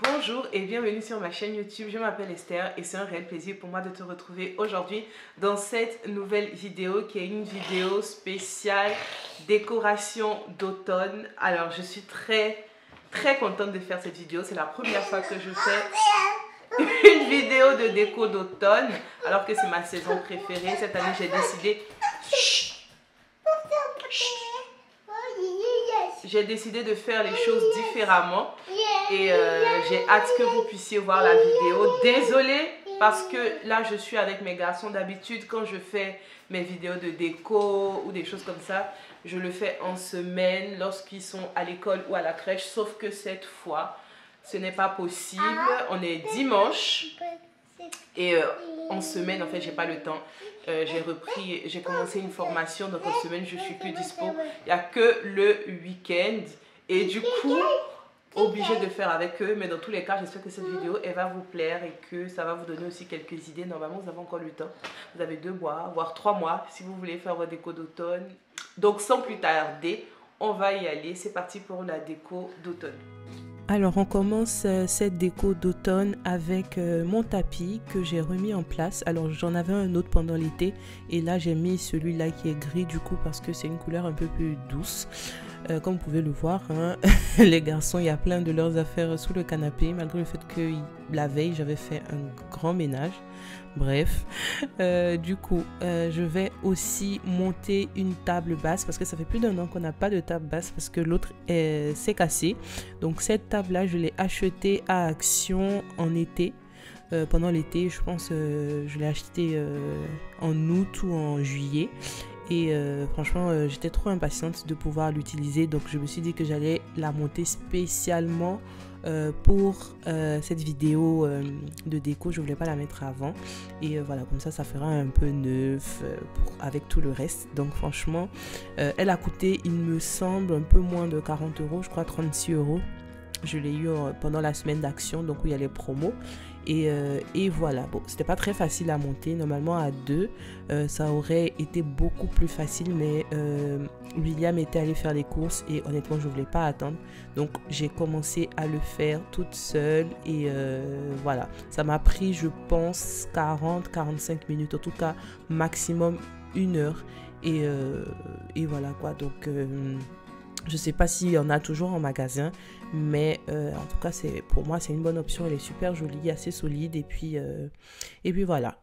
Bonjour et bienvenue sur ma chaîne YouTube, je m'appelle Esther et c'est un réel plaisir pour moi de te retrouver aujourd'hui dans cette nouvelle vidéo qui est une vidéo spéciale décoration d'automne. Alors je suis très contente de faire cette vidéo, c'est la première fois que je fais une vidéo de déco d'automne alors que c'est ma saison préférée. Cette année j'ai décidé... J'ai décidé de faire les choses différemment et j'ai hâte que vous puissiez voir la vidéo. Désolée parce que là je suis avec mes garçons. D'habitude quand je fais mes vidéos de déco ou des choses comme ça, je le fais en semaine lorsqu'ils sont à l'école ou à la crèche. Sauf que cette fois, ce n'est pas possible. On est dimanche et en semaine en fait j'ai pas le temps. J'ai commencé une formation, donc en semaine je suis plus dispo. Il n'y a que le week-end et du coup obligée de faire avec eux. Mais dans tous les cas, j'espère que cette vidéo elle va vous plaire et que ça va vous donner aussi quelques idées. Normalement vous avez encore le temps, vous avez 2 mois voire 3 mois si vous voulez faire votre déco d'automne. Donc sans plus tarder, on va y aller. C'est parti pour la déco d'automne. Alors on commence cette déco d'automne avec mon tapis que j'ai remis en place. Alors j'en avais un autre pendant l'été et là j'ai mis celui-là qui est gris du coup parce que c'est une couleur un peu plus douce. Comme vous pouvez le voir, hein, les garçons, il y a plein de leurs affaires sous le canapé malgré le fait que la veille j'avais fait un grand ménage. Bref, du coup, je vais aussi monter une table basse parce que ça fait plus d'1 an qu'on n'a pas de table basse parce que l'autre s'est cassée. Donc cette table-là, je l'ai achetée à Action en été. Pendant l'été, je pense, je l'ai achetée en août ou en juillet. Et franchement, j'étais trop impatiente de pouvoir l'utiliser. Donc je me suis dit que j'allais la monter spécialement pour cette vidéo de déco. Je voulais pas la mettre avant et voilà, comme ça fera un peu neuf avec tout le reste. Donc franchement elle a coûté, il me semble, un peu moins de 40 €, je crois 36 €. Je l'ai eu pendant la semaine d'Action, donc où il y a les promos. Et voilà, bon, c'était pas très facile à monter. Normalement à 2 ça aurait été beaucoup plus facile, mais William était allé faire les courses et honnêtement je voulais pas attendre, donc j'ai commencé à le faire toute seule et voilà, ça m'a pris je pense 40-45 minutes, en tout cas maximum 1 heure et voilà quoi. Donc je sais pas s'il y en a toujours en magasin, mais en tout cas pour moi c'est une bonne option. Elle est super jolie, assez solide et puis voilà.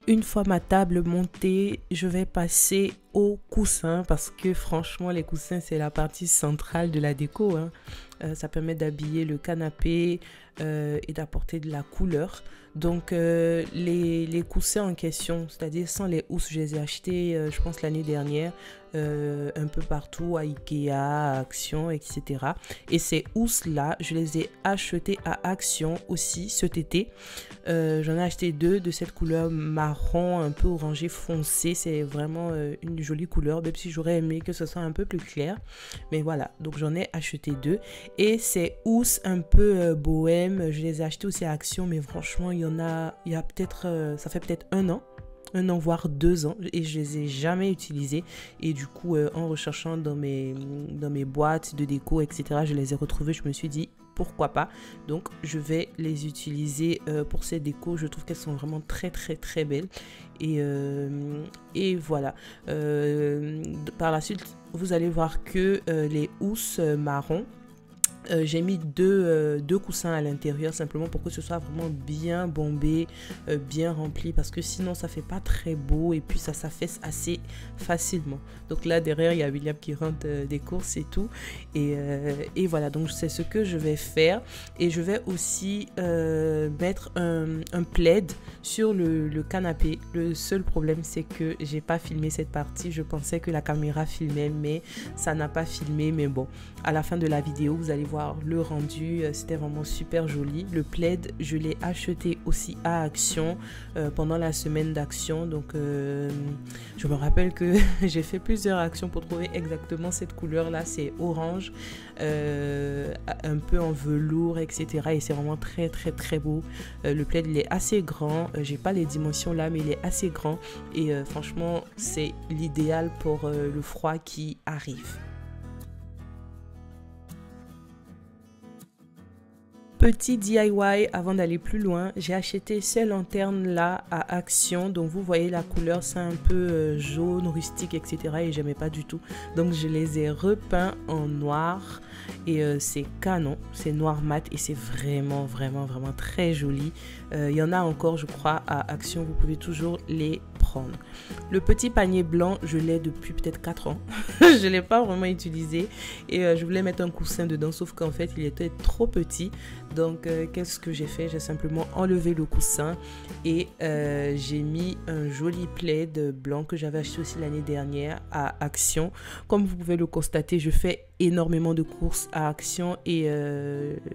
Une fois ma table montée, je vais passer aux coussins parce que franchement les coussins c'est la partie centrale de la déco, hein. Ça permet d'habiller le canapé et d'apporter de la couleur. Donc les coussins en question, c'est-à-dire sans les housses, je les ai achetés je pense l'année dernière un peu partout, à Ikea, à Action, etc. Et ces housses là, je les ai achetées à Action aussi cet été. J'en ai acheté 2 de cette couleur marron un peu orangé foncé. C'est vraiment une jolie couleur, même si j'aurais aimé que ce soit un peu plus clair, mais voilà, donc j'en ai acheté 2. Et ces housses un peu bohème, je les ai achetées aussi à Action, mais franchement il y a peut-être ça fait peut-être un an voire 2 ans, et je les ai jamais utilisées. Et du coup en recherchant dans mes boîtes de déco, etc., je les ai retrouvées. Je me suis dit pourquoi pas, donc je vais les utiliser pour ces décos. Je trouve qu'elles sont vraiment très très très belles, et voilà. Par la suite vous allez voir que les housses marron, j'ai mis deux coussins à l'intérieur simplement pour que ce soit vraiment bien bombé, bien rempli, parce que sinon ça fait pas très beau et puis ça s'affaisse assez facilement. Donc là derrière il y a William qui rentre des courses et tout, et voilà, donc c'est ce que je vais faire. Et je vais aussi mettre un plaid sur le canapé. Le seul problème c'est que j'ai pas filmé cette partie. Je pensais que la caméra filmait, mais ça n'a pas filmé. Mais bon, à la fin de la vidéo vous allez voir le rendu. C'était vraiment super joli. Le plaid je l'ai acheté aussi à Action pendant la semaine d'Action. Donc je me rappelle que j'ai fait plusieurs actions pour trouver exactement cette couleur là. C'est orange, un peu en velours, etc. Et c'est vraiment très très très beau. Le plaid il est assez grand, j'ai pas les dimensions là, mais il est assez grand, et franchement c'est l'idéal pour le froid qui arrive. Petit DIY avant d'aller plus loin, j'ai acheté ces lanternes là à Action. Donc vous voyez la couleur, c'est un peu jaune, rustique, etc. et j'aimais pas du tout. Donc je les ai repeints en noir, et c'est canon, c'est noir mat, et c'est vraiment vraiment vraiment très joli. Il y en a encore je crois à Action, vous pouvez toujours les prendre. Le petit panier blanc, je l'ai depuis peut-être 4 ans. Je l'ai pas vraiment utilisé, et je voulais mettre un coussin dedans, sauf qu'en fait il était trop petit. Donc qu'est-ce que j'ai fait? J'ai simplement enlevé le coussin, et j'ai mis un joli plaid blanc que j'avais acheté aussi l'année dernière à Action. Comme vous pouvez le constater, je fais énormément de courses à Action, et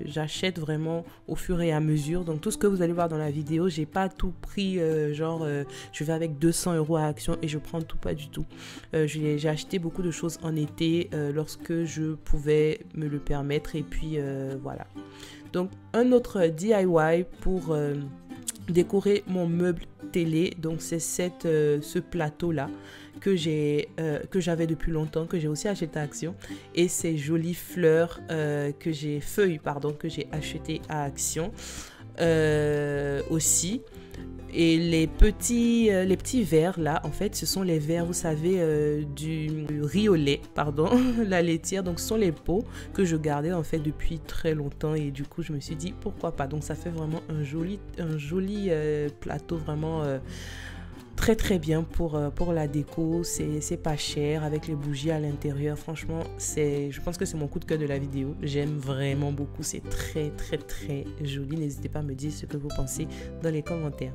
j'achète vraiment au fur et à mesure. Donc tout ce que vous allez voir dans la vidéo, j'ai pas tout pris je vais avec 200 € à Action et je prends tout, pas du tout. J'ai acheté beaucoup de choses en été lorsque je pouvais me le permettre, et puis voilà. Donc un autre DIY pour décorer mon meuble télé, donc c'est ce plateau là que j'avais depuis longtemps, que j'ai aussi acheté à Action, et ces jolies fleurs feuilles que j'ai acheté à Action aussi. Et les petits verres là, en fait ce sont les verres, vous savez, du riz au lait, pardon, la laitière. Donc ce sont les pots que je gardais en fait depuis très longtemps, et du coup je me suis dit pourquoi pas. Donc ça fait vraiment un joli plateau, vraiment très très bien pour la déco. C'est pas cher, avec les bougies à l'intérieur. Franchement je pense que c'est mon coup de cœur de la vidéo. J'aime vraiment beaucoup, c'est très très très joli. N'hésitez pas à me dire ce que vous pensez dans les commentaires.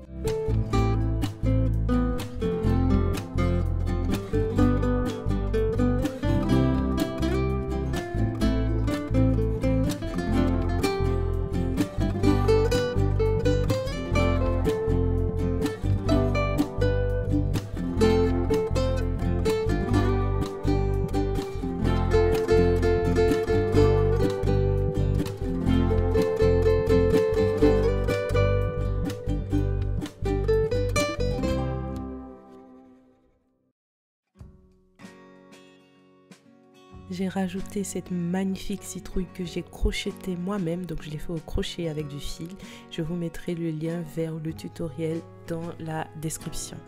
J'ai rajouté cette magnifique citrouille que j'ai crochetée moi-même, donc je l'ai fait au crochet avec du fil. Je vous mettrai le lien vers le tutoriel dans la description.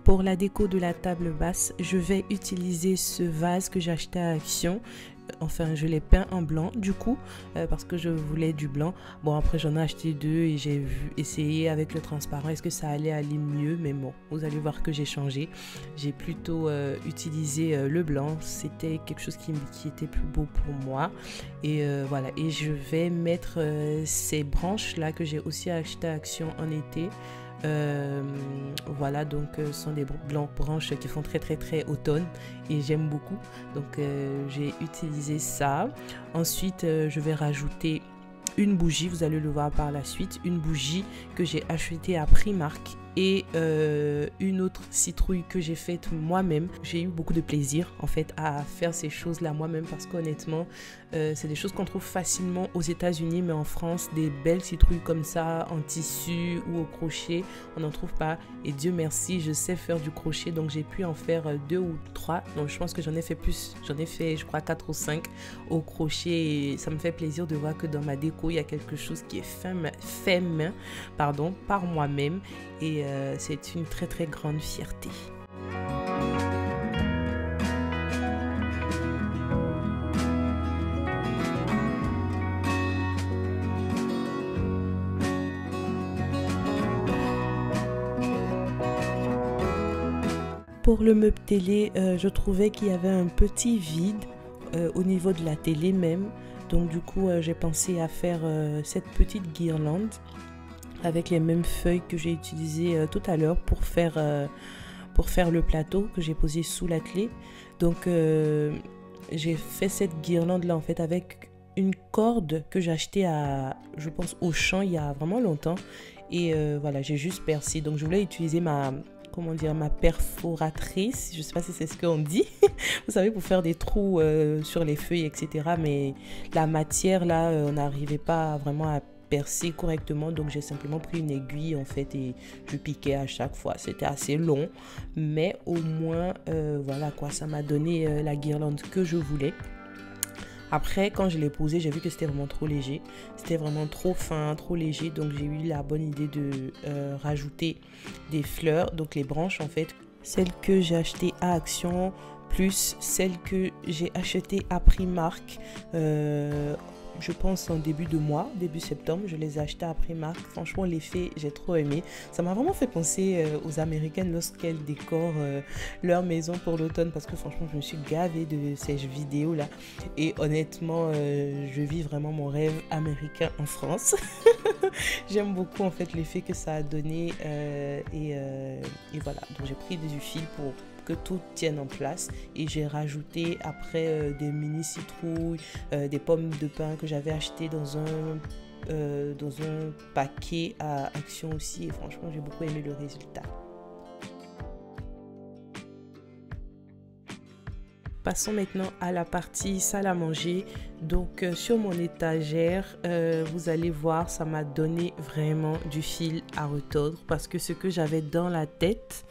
Pour la déco de la table basse, je vais utiliser ce vase que j'ai acheté à Action. Enfin, je l'ai peint en blanc du coup parce que je voulais du blanc. Bon, après j'en ai acheté 2 et j'ai essayé avec le transparent. Est-ce que ça allait aller mieux? Mais bon, vous allez voir que j'ai changé. J'ai plutôt utilisé le blanc. C'était quelque chose qui était plus beau pour moi. Et voilà. Et je vais mettre ces branches là que j'ai aussi acheté à Action en été. Voilà, donc ce sont des branches qui font très automne et j'aime beaucoup, donc j'ai utilisé ça. Ensuite je vais rajouter une bougie, vous allez le voir par la suite, une bougie que j'ai achetée à Primark et une autre citrouille que j'ai faite moi-même. J'ai eu beaucoup de plaisir en fait à faire ces choses là moi-même parce qu'honnêtement c'est des choses qu'on trouve facilement aux États-Unis, mais en France des belles citrouilles comme ça en tissu ou au crochet on n'en trouve pas, et Dieu merci je sais faire du crochet, donc j'ai pu en faire 2 ou 3, donc je pense que j'en ai fait plus, j'en ai fait je crois 4 ou 5 au crochet et ça me fait plaisir de voir que dans ma déco il y a quelque chose qui est fait main par moi-même, et c'est une très grande fierté. Pour le meuble télé, je trouvais qu'il y avait un petit vide au niveau de la télé même. Donc du coup, j'ai pensé à faire cette petite guirlande avec les mêmes feuilles que j'ai utilisées tout à l'heure pour faire le plateau que j'ai posé sous la clé. Donc j'ai fait cette guirlande là en fait avec une corde que j'ai achetée à, je pense, Auchan il y a vraiment longtemps. Et voilà, j'ai juste percé. Donc je voulais utiliser ma perforatrice, je sais pas si c'est ce qu'on dit, vous savez, pour faire des trous sur les feuilles, etc. Mais la matière là, on n'arrivait pas vraiment à percer correctement, donc j'ai simplement pris une aiguille en fait et je piquais à chaque fois. C'était assez long, mais au moins voilà quoi, ça m'a donné la guirlande que je voulais. Après, quand je l'ai posé, j'ai vu que c'était vraiment trop léger. C'était vraiment trop fin, trop léger. Donc, j'ai eu la bonne idée de rajouter des fleurs. Donc, les branches, en fait, celles que j'ai achetées à Action, plus celles que j'ai achetées à Primark. Je pense en début septembre, je les ai achetées à Primark. Franchement, l'effet, j'ai trop aimé. Ça m'a vraiment fait penser aux Américaines lorsqu'elles décorent leur maison pour l'automne, parce que franchement, je me suis gavée de ces vidéos là. Et honnêtement, je vis vraiment mon rêve américain en France. J'aime beaucoup en fait l'effet que ça a donné et voilà. Donc j'ai pris du fil pour que tout tienne en place, et j'ai rajouté après des mini citrouilles, des pommes de pin que j'avais acheté dans un paquet à Action aussi, et franchement j'ai beaucoup aimé le résultat. Passons maintenant à la partie salle à manger. Donc sur mon étagère, vous allez voir, ça m'a donné vraiment du fil à retordre, parce que ce que j'avais dans la tête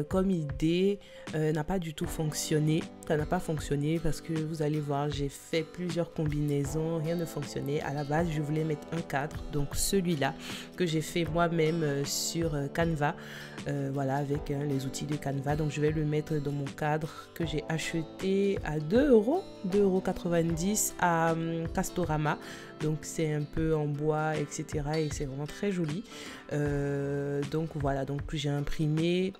comme idée n'a pas du tout fonctionné. Ça n'a pas fonctionné parce que vous allez voir, j'ai fait plusieurs combinaisons, rien ne fonctionnait. À la base, je voulais mettre un cadre, donc celui-là que j'ai fait moi-même sur Canva. Voilà, avec les outils de Canva. Donc je vais le mettre dans mon cadre que j'ai acheté à 2,90 € à Castorama. Donc c'est un peu en bois, etc. et c'est vraiment très joli. Donc voilà, donc j'ai imprimé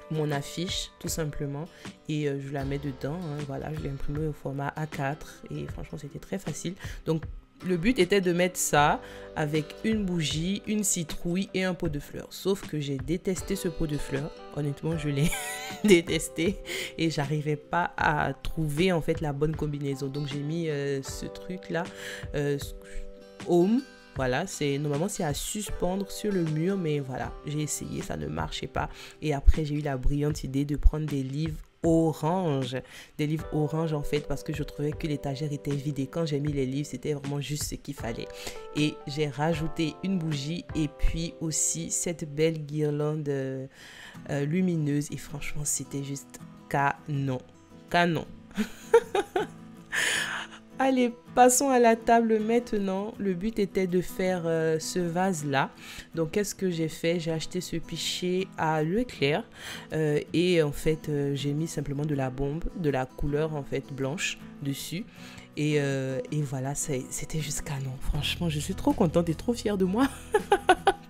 mon affiche tout simplement et je la mets dedans, hein. Voilà, je l'ai imprimé au format A4 et franchement c'était très facile. Donc le but était de mettre ça avec une bougie, une citrouille et un pot de fleurs. Sauf que j'ai détesté ce pot de fleurs. Honnêtement, je l'ai détesté et j'arrivais pas à trouver en fait la bonne combinaison. Donc j'ai mis ce truc là, Home. Voilà, normalement c'est à suspendre sur le mur, mais voilà, j'ai essayé, ça ne marchait pas. Et après j'ai eu la brillante idée de prendre des livres orange, en fait, parce que je trouvais que l'étagère était vide et quand j'ai mis les livres c'était vraiment juste ce qu'il fallait. Et j'ai rajouté une bougie et puis aussi cette belle guirlande lumineuse et franchement c'était juste canon. Allez, passons à la table maintenant. Le but était de faire ce vase-là. Donc, qu'est-ce que j'ai fait? J'ai acheté ce pichet à Leclerc et en fait, j'ai mis simplement de la bombe, de la couleur en fait blanche dessus. Et voilà, c'était juste canon. Franchement, je suis trop contente et trop fière de moi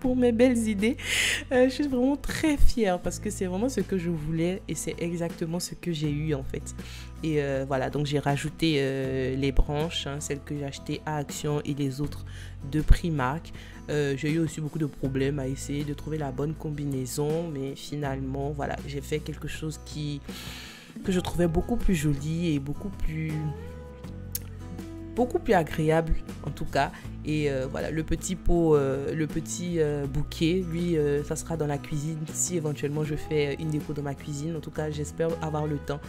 pour mes belles idées. Je suis vraiment très fière parce que c'est vraiment ce que je voulais et c'est exactement ce que j'ai eu en fait. Et voilà, donc j'ai rajouté les branches, hein, celles que j'ai achetées à Action et les autres de Primark. J'ai eu aussi beaucoup de problèmes à essayer de trouver la bonne combinaison, mais finalement, voilà, j'ai fait quelque chose que je trouvais beaucoup plus joli et beaucoup plus agréable en tout cas. Et voilà, le petit pot, le petit bouquet, lui, ça sera dans la cuisine si éventuellement je fais une déco dans ma cuisine. En tout cas, j'espère avoir le temps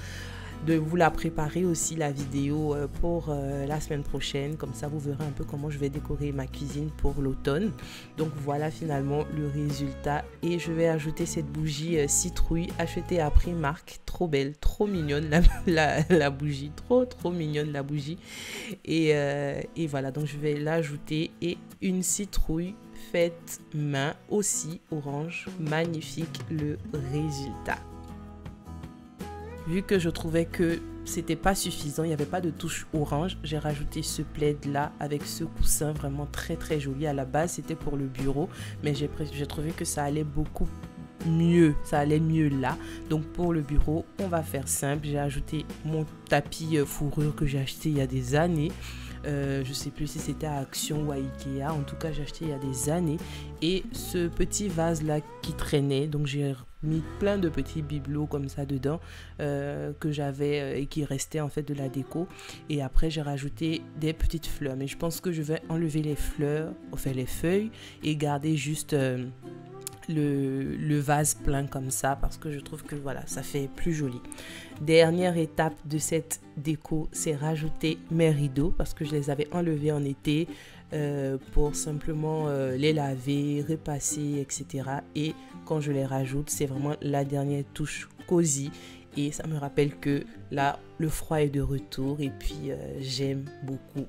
de vous la préparer aussi, la vidéo, pour la semaine prochaine. Comme ça, vous verrez un peu comment je vais décorer ma cuisine pour l'automne. Donc voilà finalement le résultat. Et je vais ajouter cette bougie citrouille achetée à Primark. Trop belle, trop mignonne la bougie. Trop mignonne la bougie. Et voilà, donc je vais l'ajouter. Et une citrouille faite main aussi, orange. Magnifique le résultat. Vu que je trouvais que c'était pas suffisant, il n'y avait pas de touche orange, j'ai rajouté ce plaid là avec ce coussin vraiment très joli. À la base c'était pour le bureau, mais j'ai trouvé que ça allait beaucoup mieux, là. Donc pour le bureau, on va faire simple. J'ai ajouté mon tapis fourrure que j'ai acheté il y a des années. Je sais plus si c'était à Action ou à Ikea, en tout cas j'ai acheté il y a des années. Et ce petit vase là qui traînait, donc j'ai mis plein de petits bibelots comme ça dedans que j'avais et qui restaient en fait de la déco. Et après j'ai rajouté des petites fleurs, mais je pense que je vais enlever les fleurs, enfin les feuilles, et garder juste le vase plein comme ça parce que je trouve que voilà, ça fait plus joli. Dernière étape de cette déco, c'est rajouter mes rideaux parce que je les avais enlevés en été pour simplement les laver, repasser, etc. Et quand je les rajoute, c'est vraiment la dernière touche cosy et ça me rappelle que là, le froid est de retour et puis j'aime beaucoup.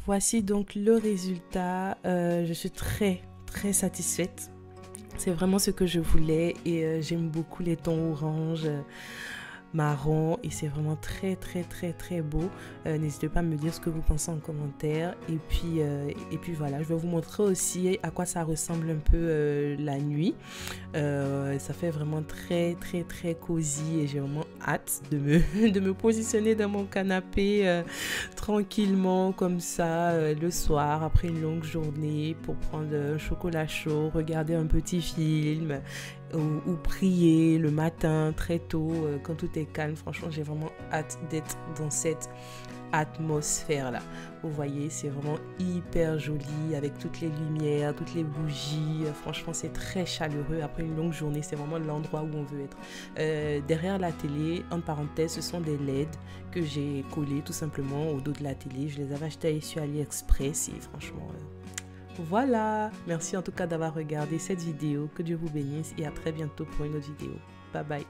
Voici donc le résultat. Je suis très satisfaite. C'est vraiment ce que je voulais et j'aime beaucoup les tons orange, marron et c'est vraiment très beau. N'hésitez pas à me dire ce que vous pensez en commentaire et puis voilà, je vais vous montrer aussi à quoi ça ressemble un peu la nuit. Ça fait vraiment très cosy et j'ai vraiment hâte de me positionner dans mon canapé tranquillement comme ça le soir après une longue journée pour prendre un chocolat chaud, regarder un petit film ou prier le matin très tôt quand tout est calme. Franchement, j'ai vraiment hâte d'être dans cette atmosphère là. Vous voyez, c'est vraiment hyper joli avec toutes les lumières, toutes les bougies. Franchement, c'est très chaleureux après une longue journée. C'est vraiment l'endroit où on veut être. Derrière la télé, en parenthèse, ce sont des LED que j'ai collés tout simplement au dos de la télé. Je les avais achetés sur AliExpress et franchement voilà. Merci en tout cas d'avoir regardé cette vidéo. Que Dieu vous bénisse et à très bientôt pour une autre vidéo. Bye bye.